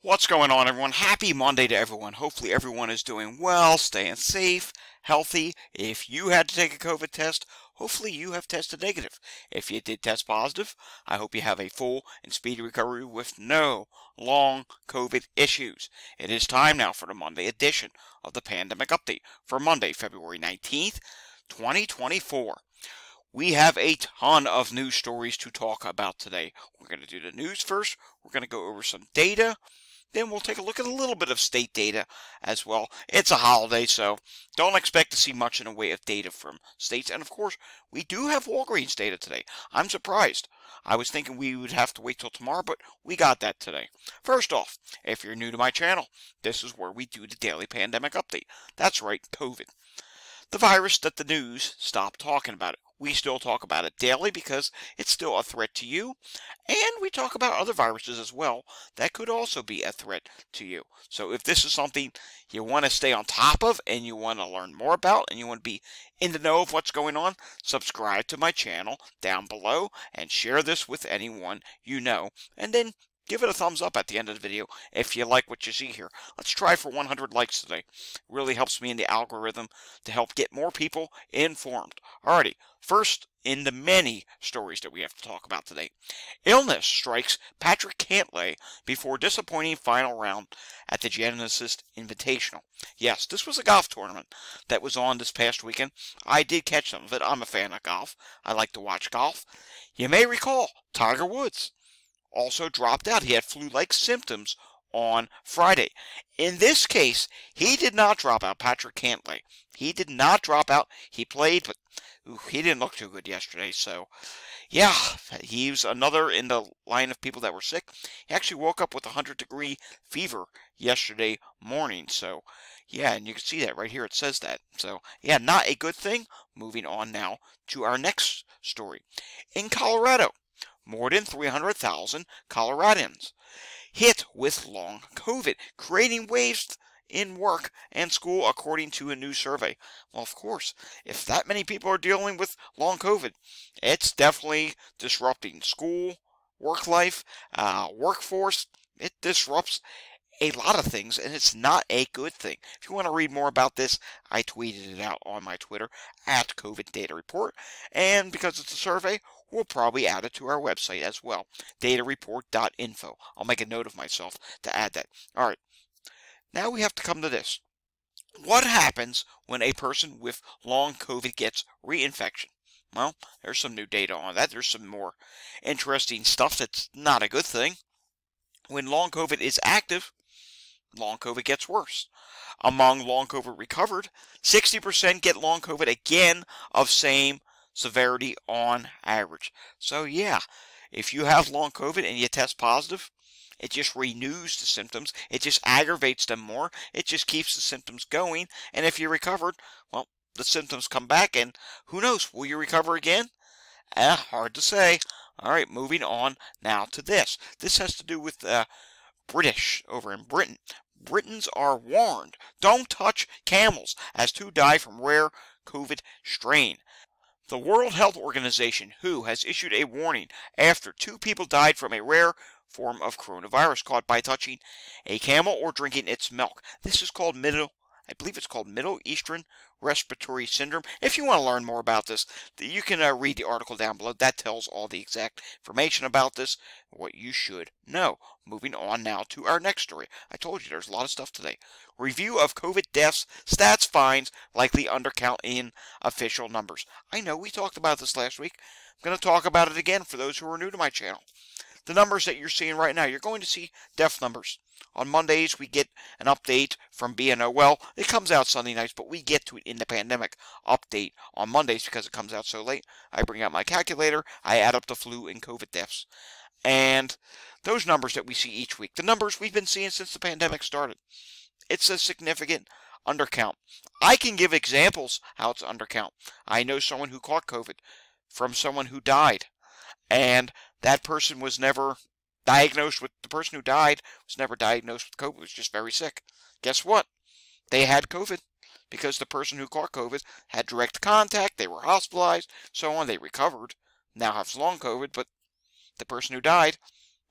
What's going on, everyone? Happy Monday to everyone. Hopefully everyone is doing well, staying safe, healthy. If you had to take a COVID test, hopefully you have tested negative. If you did test positive, I hope you have a full and speedy recovery with no long COVID issues. It is time now for the Monday edition of the Pandemic Update for Monday, February 19th, 2024. We have a ton of news stories to talk about today. We're going to do the news first. We're going to go over some data. Then we'll take a look at a little bit of state data as well. It's a holiday, so don't expect to see much in the way of data from states. And of course, we do have Walgreens data today. I'm surprised. I was thinking we would have to wait till tomorrow, but we got that today. First off, if you're new to my channel, this is where we do the daily pandemic update. That's right, COVID. The virus that the news stopped talking about it. We still talk about it daily because it's still a threat to you, and we talk about other viruses as well that could also be a threat to you. So if this is something you want to stay on top of and you want to learn more about and you want to be in the know of what's going on, subscribe to my channel down below and share this with anyone you know, and then give it a thumbs up at the end of the video if you like what you see here. Let's try for 100 likes today. It really helps me in the algorithm to help get more people informed. Alrighty, first in the many stories that we have to talk about today. Illness strikes Patrick Cantlay before disappointing final round at the Genesis Invitational. Yes, this was a golf tournament that was on this past weekend. I did catch some of it. I'm a fan of golf. I like to watch golf. You may recall Tiger Woods also dropped out. He had flu-like symptoms on Friday. In this case, he did not drop out, Patrick Cantlay. He did not drop out. He played, but he didn't look too good yesterday. So, yeah, he was another in the line of people that were sick. He actually woke up with a 100-degree fever yesterday morning. So, yeah, and you can see that right here. It says that. So, yeah, not a good thing. Moving on now to our next story. In Colorado, more than 300,000 Coloradans hit with long COVID, creating waves in work and school, according to a new survey. Well, of course, if that many people are dealing with long COVID, it's definitely disrupting school, work life, workforce. It disrupts a lot of things, and it's not a good thing. If you want to read more about this, I tweeted it out on my Twitter at COVID Data Report, and because it's a survey, we'll probably add it to our website as well, datareport.info. I'll make a note of myself to add that. All right, now we have to come to this. What happens when a person with long COVID gets reinfection? Well, there's some new data on that. There's some more interesting stuff that's not a good thing. When long COVID is active, long COVID gets worse. Among long COVID recovered, 60% get long COVID again of same severity on average. So yeah, if you have long COVID and you test positive, it just renews the symptoms. It just aggravates them more. It just keeps the symptoms going. And if you recovered, well, the symptoms come back, and who knows, will you recover again? Hard to say. All right, moving on now to this. This has to do with British over in Britain. Britons are warned, don't touch camels, as two die from rare COVID strain. The World Health Organization, WHO, has issued a warning after 2 people died from a rare form of coronavirus caught by touching a camel or drinking its milk. This is called I believe it's called Middle Eastern Respiratory Syndrome. If you want to learn more about this, you can read the article down below. That tells all the exact information about this, what you should know. Moving on now to our next story. I told you there's a lot of stuff today. Review of COVID deaths, stats finds, likely undercount in official numbers. I know we talked about this last week. I'm going to talk about it again for those who are new to my channel. The numbers that you're seeing right now, you're going to see death numbers. On Mondays, we get an update from BNO. Well, it comes out Sunday nights, but we get to it in the pandemic update on Mondays because it comes out so late. I bring out my calculator, I add up the flu and COVID deaths. And those numbers that we see each week, the numbers we've been seeing since the pandemic started, it's a significant undercount. I can give examples how it's undercount. I know someone who caught COVID from someone who died, and that person was never diagnosed with, the person who died was never diagnosed with COVID, was just very sick. Guess what? They had COVID because the person who caught COVID had direct contact, they were hospitalized, so on, they recovered, now have long COVID, but the person who died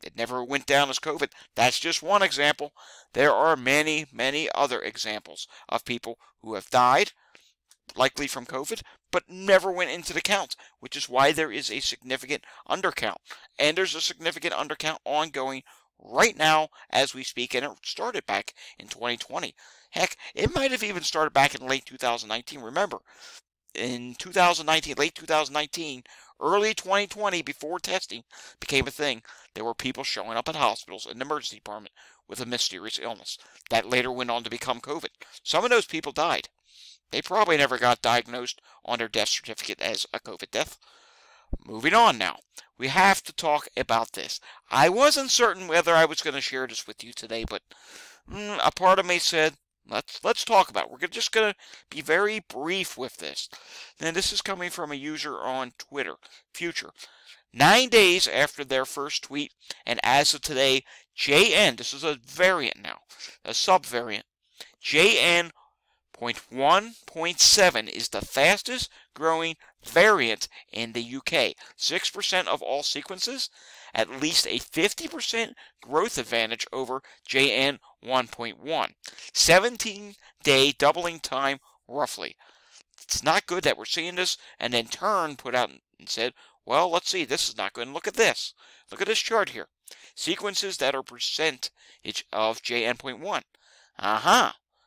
It never went down as COVID. That's just one example. There are many, many other examples of people who have died, likely from COVID, but never went into the count, which is why there is a significant undercount. And there's a significant undercount ongoing right now as we speak, and it started back in 2020. Heck, it might have even started back in late 2019. Remember, in 2019, late 2019, early 2020, before testing became a thing, there were people showing up at hospitals in the emergency department with a mysterious illness that later went on to become COVID. Some of those people died. They probably never got diagnosed on their death certificate as a COVID death. Moving on now. We have to talk about this. I wasn't certain whether I was going to share this with you today, but a part of me said, let's talk about it. We're just going to be very brief with this. And this is coming from a user on Twitter, Future. 9 days after their first tweet, and as of today, JN, this is a variant now, a subvariant, JN.1.7 is the fastest growing variant in the UK. 6% of all sequences, at least a 50% growth advantage over JN.1.1. 17-day doubling time, roughly. It's not good that we're seeing this, and then Turn put out and said, well, let's see, this is not good. And look at this. Look at this chart here. Sequences that are percentage of JN.1.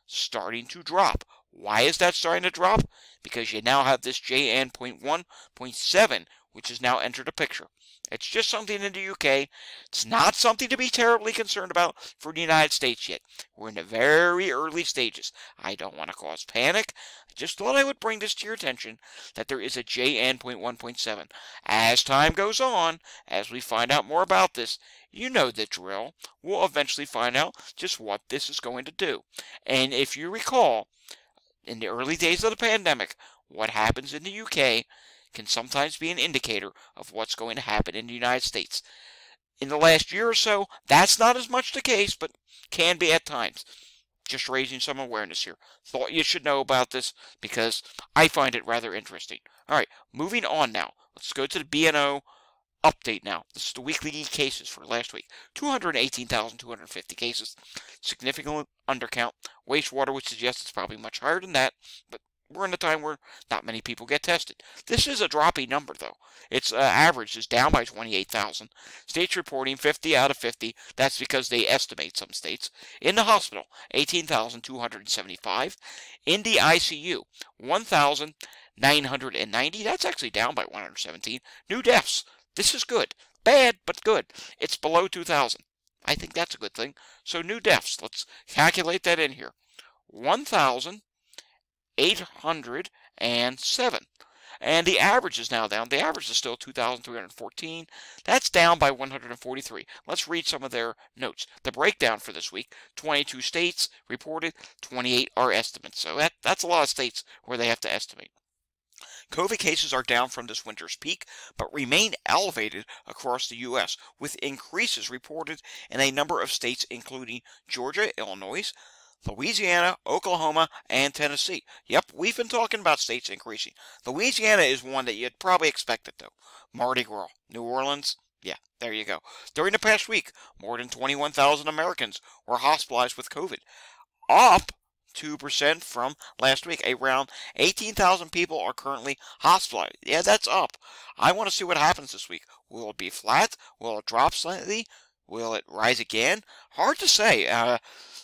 Starting to drop. Why is that starting to drop? Because you now have this JN.1.7, which has now entered the picture. It's just something in the UK. It's not something to be terribly concerned about for the United States yet. We're in the very early stages. I don't want to cause panic. I just thought I would bring this to your attention that there is a JN.1.7. As time goes on, as we find out more about this, you know the drill. We'll eventually find out just what this is going to do. And if you recall, in the early days of the pandemic, what happens in the UK can sometimes be an indicator of what's going to happen in the United States. In the last year or so, that's not as much the case, but can be at times. Just raising some awareness here. Thought you should know about this because I find it rather interesting. Alright, moving on now. Let's go to the BNO update now. This is the weekly cases for last week. 218,250 cases. Significant undercount. Wastewater would suggest it's probably much higher than that, but we're in a time where not many people get tested. This is a dropping number, though. Its average is down by 28,000. States reporting 50 out of 50. That's because they estimate some states. In the hospital, 18,275. In the ICU, 1,990. That's actually down by 117. New deaths. This is good. Bad, but good. It's below 2,000. I think that's a good thing. So new deaths. Let's calculate that in here. 1,807. And the average is now down. The average is still 2,314. That's down by 143. Let's read some of their notes. The breakdown for this week, 22 states reported, 28 are estimates. So that's a lot of states where they have to estimate. COVID cases are down from this winter's peak, but remain elevated across the U.S., with increases reported in a number of states including Georgia, Illinois, Louisiana, Oklahoma, and Tennessee. Yep, we've been talking about states increasing. Louisiana is one that you'd probably expect it, though. Mardi Gras. New Orleans, yeah, there you go. During the past week, more than 21,000 Americans were hospitalized with COVID, up 2% from last week. Around 18,000 people are currently hospitalized. Yeah, that's up. I want to see what happens this week. Will it be flat? Will it drop slightly? Will it rise again? Hard to say.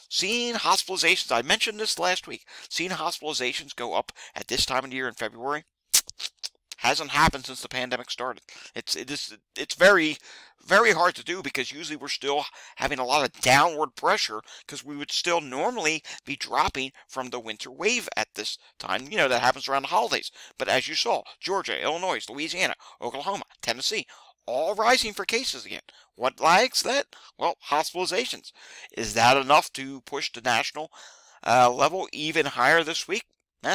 Seeing hospitalizations, I mentioned this last week, seeing hospitalizations go up at this time of the year in February hasn't happened since the pandemic started. It's very, very hard to do because usually we're still having a lot of downward pressure because we would still normally be dropping from the winter wave at this time. You know, that happens around the holidays. But as you saw, Georgia, Illinois, Louisiana, Oklahoma, Tennessee, all rising for cases again. What lags that? Well, hospitalizations. Is that enough to push the national level even higher this week?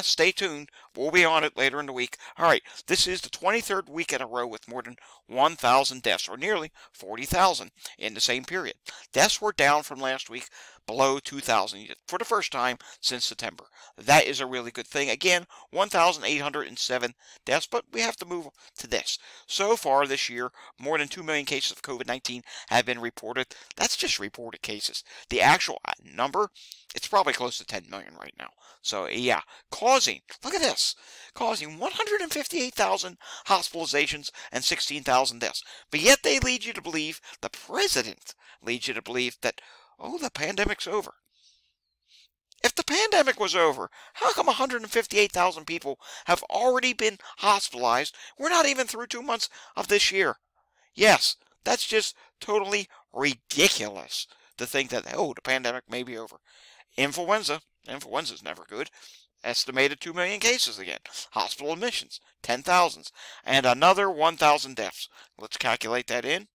Stay tuned. We'll be on it later in the week. All right, this is the 23rd week in a row with more than 1,000 deaths, or nearly 40,000 in the same period. Deaths were down from last week, below 2,000 for the first time since September. That is a really good thing. Again, 1,807 deaths, but we have to move to this. So far this year, more than 2 million cases of COVID-19 have been reported. That's just reported cases. The actual number, it's probably close to 10 million right now. So yeah, look at this, causing 158,000 hospitalizations and 16,000 deaths. But yet they lead you to believe, the president leads you to believe that, oh, the pandemic's over. If the pandemic was over, how come 158,000 people have already been hospitalized? We're not even through 2 months of this year. Yes, that's just totally ridiculous to think that, oh, the pandemic may be over. Influenza's never good. Estimated 2 million cases again. Hospital admissions, 10,000s. And another 1,000 deaths. Let's calculate that in.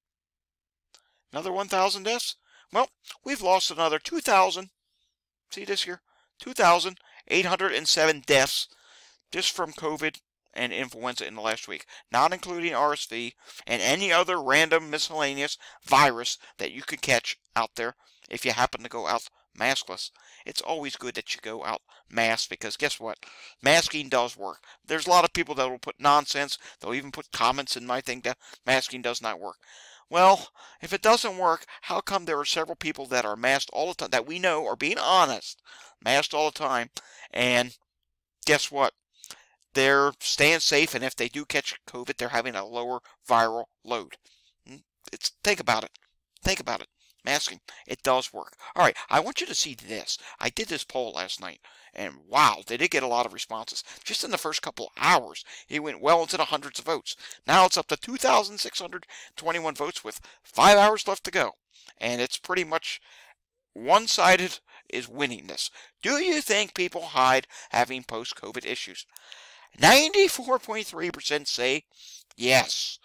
Another 1,000 deaths? Well, we've lost another 2,000. See this here? 2,807 deaths just from COVID and influenza in the last week, not including RSV and any other random miscellaneous virus that you could catch out there if you happen to go out maskless. It's always good that you go out masked, because guess what? Masking does work. There's a lot of people that will put nonsense. They'll even put comments in my thing that masking does not work. Well, if it doesn't work, how come there are several people that are masked all the time, that we know are being honest, masked all the time, and guess what? They're staying safe, and if they do catch COVID, they're having a lower viral load. Think about it. Think about it. Masking, it does work. All right, I want you to see this. I did this poll last night, and wow, did it get a lot of responses. Just in the first couple hours, it went well into the hundreds of votes. Now it's up to 2,621 votes with 5 hours left to go. And it's pretty much one-sided is winning this. Do you think people hide having post-COVID issues? 94.3% say yes.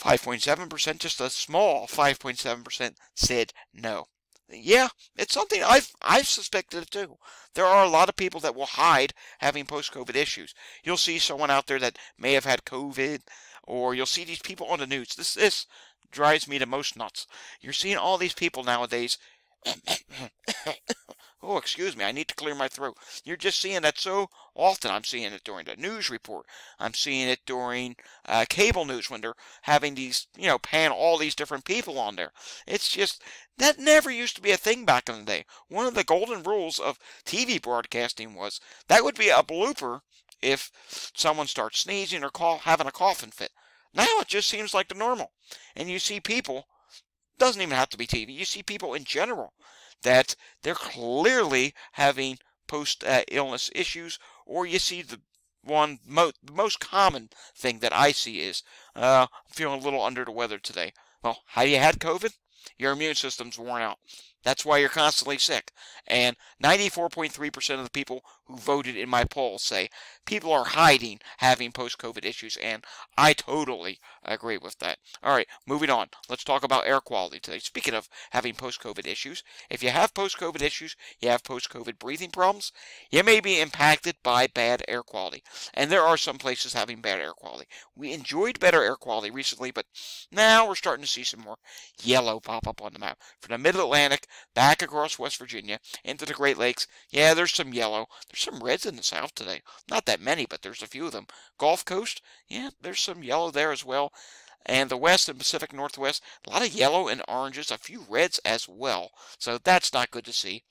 5.7%, just a small 5.7% said no. Yeah, it's something I've suspected it too. There are a lot of people that will hide having post-COVID issues. You'll see someone out there that may have had COVID, or you'll see these people on the news. This drives me the most nuts. You're seeing all these people nowadays. Oh, excuse me, I need to clear my throat. You're just seeing that so often. I'm seeing it during the news report. I'm seeing it during cable news when they're having these, pan all these different people on there. It's just, that never used to be a thing back in the day. One of the golden rules of TV broadcasting was that would be a blooper if someone starts sneezing or having a coughing fit. Now it just seems like the normal. And you see people, doesn't even have to be TV, you see people in general that they're clearly having post-illness issues, or you see the most common thing that I see is, I'm feeling a little under the weather today. Well, have you had COVID? Your immune system's worn out. That's why you're constantly sick. And 94.3% of the people who voted in my poll say people are hiding having post-COVID issues, and I totally agree with that. All right, moving on. Let's talk about air quality today. Speaking of having post-COVID issues, if you have post-COVID issues, you have post-COVID breathing problems, you may be impacted by bad air quality. And there are some places having bad air quality. We enjoyed better air quality recently, but now we're starting to see some more yellow pop up on the map. From the Mid-Atlantic back across West Virginia into the Great Lakes, yeah, there's some yellow. There's some reds in the south today. Not that many, but there's a few of them. Gulf Coast, yeah, there's some yellow there as well. And the West and Pacific Northwest, a lot of yellow and oranges, a few reds as well. So that's not good to see.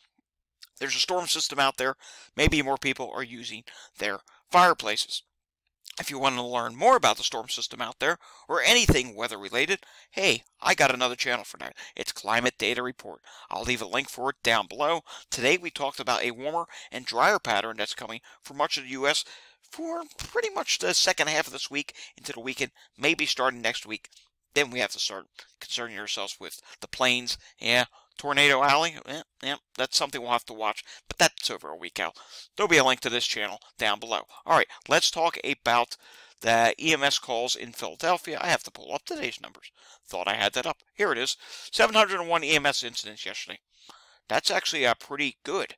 There's a storm system out there. Maybe more people are using their fireplaces. If you want to learn more about the storm system out there, or anything weather related, hey, I got another channel for that. It's Climate Data Report. I'll leave a link for it down below. Today we talked about a warmer and drier pattern that's coming for much of the U.S. for pretty much the second half of this week into the weekend, maybe starting next week. Then we have to start concerning ourselves with the plains. Yeah, Tornado Alley, yeah, that's something we'll have to watch, but that's over a week out. There'll be a link to this channel down below. All right, let's talk about the EMS calls in Philadelphia. I have to pull up today's numbers. Thought I had that up. Here it is. 701 EMS incidents yesterday. That's actually pretty good.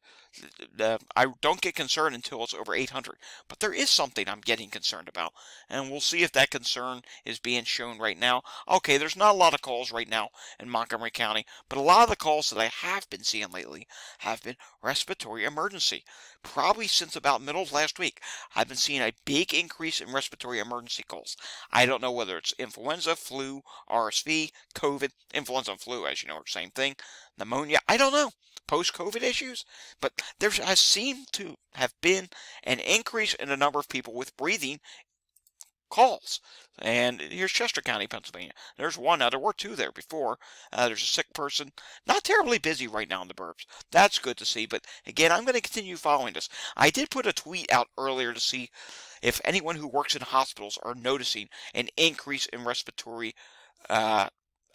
I don't get concerned until it's over 800, but there is something I'm getting concerned about, and we'll see if that concern is being shown right now. Okay, there's not a lot of calls right now in Montgomery County, but a lot of the calls that I have been seeing lately have been respiratory emergency. Probably since about middle of last week, I've been seeing a big increase in respiratory emergency calls. I don't know whether it's influenza, flu, RSV, COVID, influenza and flu, as you know, are the same thing, pneumonia, I don't know, post-COVID issues, but there has seemed to have been an increase in the number of people with breathing calls. And here's Chester County, Pennsylvania. There's one. Now, there were two there before. There's a sick person. Not terribly busy right now in the burbs. That's good to see. But again, I'm going to continue following this. I did put a tweet out earlier to see if anyone who works in hospitals are noticing an increase in respiratory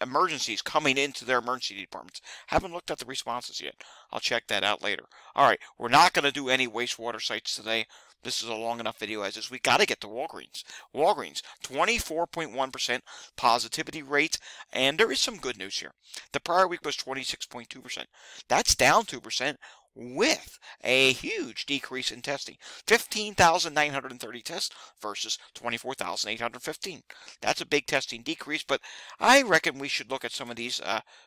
emergencies coming into their emergency departments. Haven't looked at the responses yet. I'll check that out later. All right, we're not going to do any wastewater sites today. This is a long enough video as is. We got to get to Walgreens. Walgreens, 24.1% positivity rate, and there is some good news here. The prior week was 26.2%. That's down 2% with a huge decrease in testing. 15,930 tests versus 24,815. That's a big testing decrease, but I reckon we should look at some of these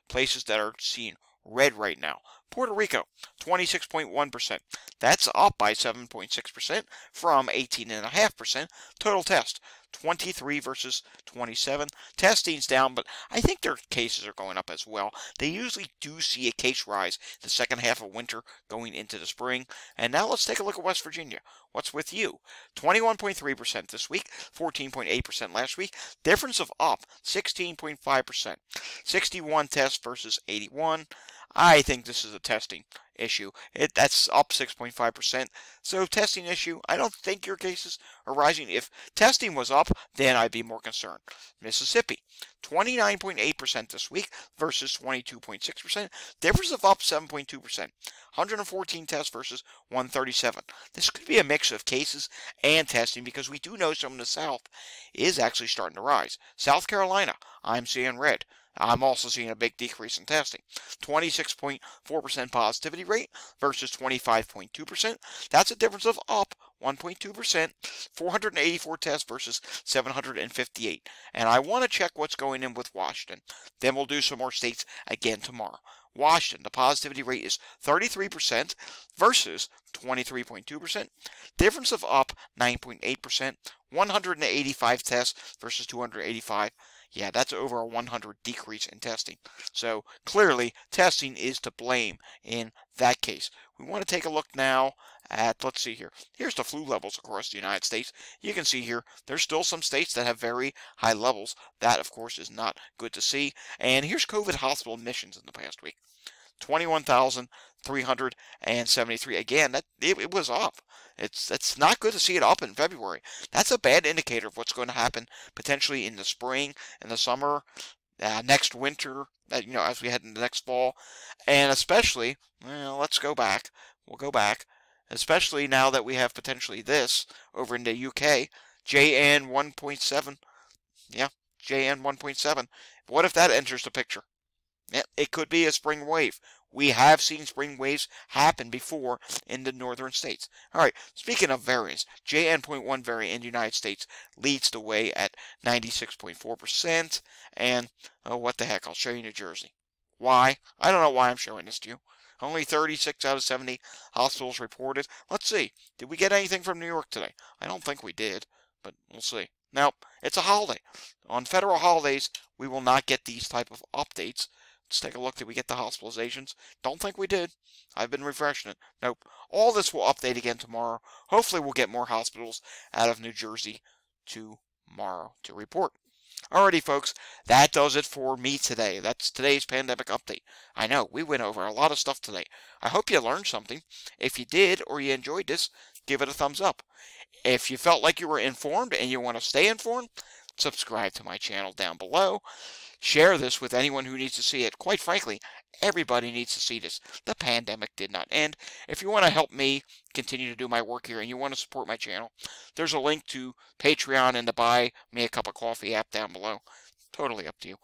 places that are seeing red right now. Puerto Rico, 26.1%. That's up by 7.6% from 18.5%. Total test, 23 versus 27. Testing's down, but I think their cases are going up as well. They usually do see a case rise the second half of winter going into the spring. And now let's take a look at West Virginia. What's with you? 21.3% this week, 14.8% last week. Difference of up, 16.5%. 61 tests versus 81. I think this is a testing issue. That's up 6.5%. So testing issue, I don't think your cases are rising. If testing was up, then I'd be more concerned. Mississippi, 29.8% this week versus 22.6%. Difference of up 7.2%. 114 tests versus 137. This could be a mix of cases and testing because we do know some of the South is actually starting to rise. South Carolina, I'm seeing red. I'm also seeing a big decrease in testing. 26.4% positivity rate versus 25.2%. That's a difference of up 1.2%. 484 tests versus 758. And I want to check what's going in with Washington. Then we'll do some more states again tomorrow. Washington, the positivity rate is 33% versus 23.2%. Difference of up 9.8%. 185 tests versus 285. Yeah, that's over a 100 decrease in testing. So clearly, testing is to blame in that case. We want to take a look now at, let's see here. Here's the flu levels across the United States. You can see here, there's still some states that have very high levels. That, of course, is not good to see. And here's COVID hospital admissions in the past week. 21,373. Again, it was up. It's not good to see it up in February. That's a bad indicator of what's going to happen potentially in the spring and the summer, next winter, as we head into next fall, and especially, let's go back. We'll go back, especially now that we have potentially this over in the UK, JN 1.7. Yeah, JN 1.7. What if that enters the picture? It could be a spring wave. We have seen spring waves happen before in the northern states. All right, speaking of variants, JN.1 variant in the United States leads the way at 96.4%. And, oh, what the heck, I'll show you New Jersey. Why? I don't know why I'm showing this to you. Only 36 out of 70 hospitals reported. Let's see. Did we get anything from New York today? I don't think we did, but we'll see. Now, it's a holiday. On federal holidays, we will not get these type of updates. Let's take a look. Did we get the hospitalizations? Don't think we did. I've been refreshing it. Nope. All this will update again tomorrow. Hopefully we'll get more hospitals out of New Jersey tomorrow to report. Alrighty, folks. That does it for me today. That's today's pandemic update. I know, we went over a lot of stuff today. I hope you learned something. If you did or you enjoyed this, give it a thumbs up. If you felt like you were informed and you want to stay informed, subscribe to my channel down below. Share this with anyone who needs to see it. Quite frankly, everybody needs to see this. The pandemic did not end. If you want to help me continue to do my work here and you want to support my channel, there's a link to Patreon and the Buy Me a Cup of Coffee app down below. Totally up to you.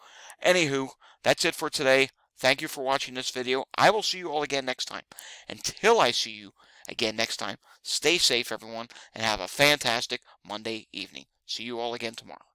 Anywho, that's it for today. Thank you for watching this video. I will see you all again next time. Until I see you again next time, stay safe, everyone, and have a fantastic Monday evening. See you all again tomorrow.